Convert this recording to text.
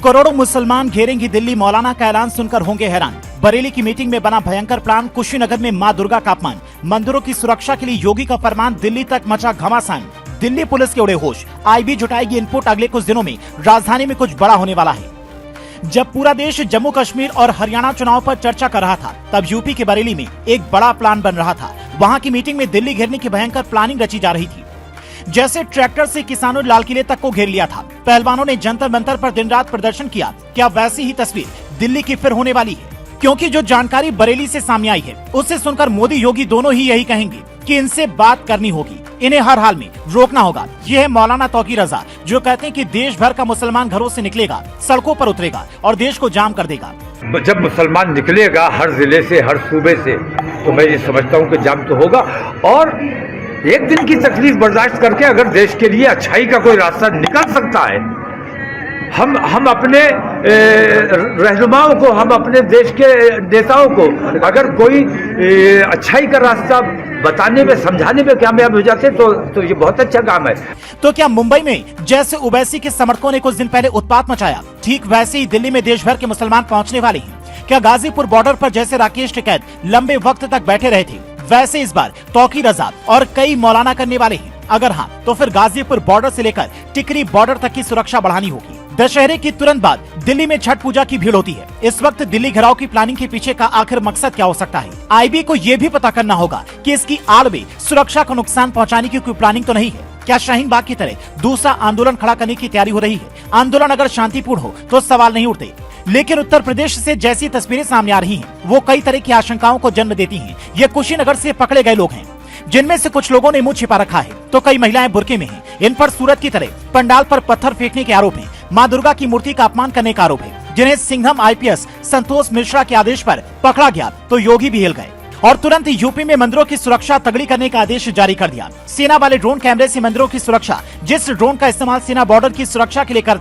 करोड़ों मुसलमान घेरेंगी दिल्ली, मौलाना का ऐलान सुनकर होंगे हैरान। बरेली की मीटिंग में बना भयंकर प्लान, कुशीनगर में मां दुर्गा का अपमान, मंदिरों की सुरक्षा के लिए योगी का फरमान, दिल्ली तक मचा घमासान। दिल्ली पुलिस के उड़े होश, आईबी जुटाएगी इनपुट, अगले कुछ दिनों में राजधानी में कुछ बड़ा होने वाला है। जब पूरा देश जम्मू कश्मीर और हरियाणा चुनाव पर चर्चा कर रहा था, तब यूपी के बरेली में एक बड़ा प्लान बन रहा था। वहां की मीटिंग में दिल्ली घेरने की भयंकर प्लानिंग रची जा रही थी। जैसे ट्रैक्टर से किसानों ने लाल किले तक को घेर लिया था, पहलवानों ने जंतर मंतर पर दिन रात प्रदर्शन किया, क्या वैसी ही तस्वीर दिल्ली की फिर होने वाली है? क्योंकि जो जानकारी बरेली से सामने आई है, उससे सुनकर मोदी योगी दोनों ही यही कहेंगे कि इनसे बात करनी होगी, इन्हें हर हाल में रोकना होगा। ये है मौलाना तौकीर रजा, जो कहते हैं कि देश भर का मुसलमान घरों से निकलेगा, सड़कों पर उतरेगा और देश को जाम कर देगा। जब मुसलमान निकलेगा हर जिले से, हर सूबे से, तो मैं ये समझता हूँ कि जाम तो होगा। और एक दिन की तकलीफ बर्दाश्त करके अगर देश के लिए अच्छाई का कोई रास्ता निकल सकता है, हम अपने रहनुमाओं को, हम अपने देश के नेताओं को अगर कोई अच्छाई का रास्ता बताने में, समझाने में कामयाब हो जाते तो ये बहुत अच्छा काम है। तो क्या मुंबई में जैसे ओवैसी के समर्थकों ने कुछ दिन पहले उत्पात मचाया, ठीक वैसे ही दिल्ली में देश भर के मुसलमान पहुंचने वाले हैं? क्या गाजीपुर बॉर्डर पर जैसे राकेश टिकैत लंबे वक्त तक बैठे रहे थे, वैसे इस बार तौकीर रजा और कई मौलाना करने वाले हैं? अगर हाँ, तो फिर गाजीपुर बॉर्डर से लेकर टिकरी बॉर्डर तक की सुरक्षा बढ़ानी होगी। दशहरे की तुरंत बाद दिल्ली में छठ पूजा की भीड़ होती है। इस वक्त दिल्ली घेराव की प्लानिंग के पीछे का आखिर मकसद क्या हो सकता है? आईबी को ये भी पता करना होगा कि इसकी आड़ में सुरक्षा को नुकसान पहुंचाने की कोई प्लानिंग तो नहीं है। क्या शाहीन बाग की तरह दूसरा आंदोलन खड़ा करने की तैयारी हो रही है? आंदोलन अगर शांतिपूर्ण हो तो सवाल नहीं उठते, लेकिन उत्तर प्रदेश से जैसी तस्वीरें सामने आ रही हैं, वो कई तरह की आशंकाओं को जन्म देती हैं। ये कुशीनगर से पकड़े गए लोग हैं, जिनमें से कुछ लोगों ने मुंह छिपा रखा है, तो कई महिलाएं बुर्के में हैं। इन पर सूरत की तरह पंडाल पर पत्थर फेंकने के आरोप हैं, मां दुर्गा की मूर्ति का अपमान करने का आरोप है, जिन्हें सिंघम आईपीएस संतोष मिश्रा के आदेश पर पकड़ा गया तो योगी भी हिल गए और तुरंत यूपी में मंदिरों की सुरक्षा तगड़ी करने का आदेश जारी कर दिया। सेना वाले ड्रोन कैमरे से मंदिरों की सुरक्षा, जिस ड्रोन का इस्तेमाल सेना बॉर्डर की सुरक्षा के लिए करती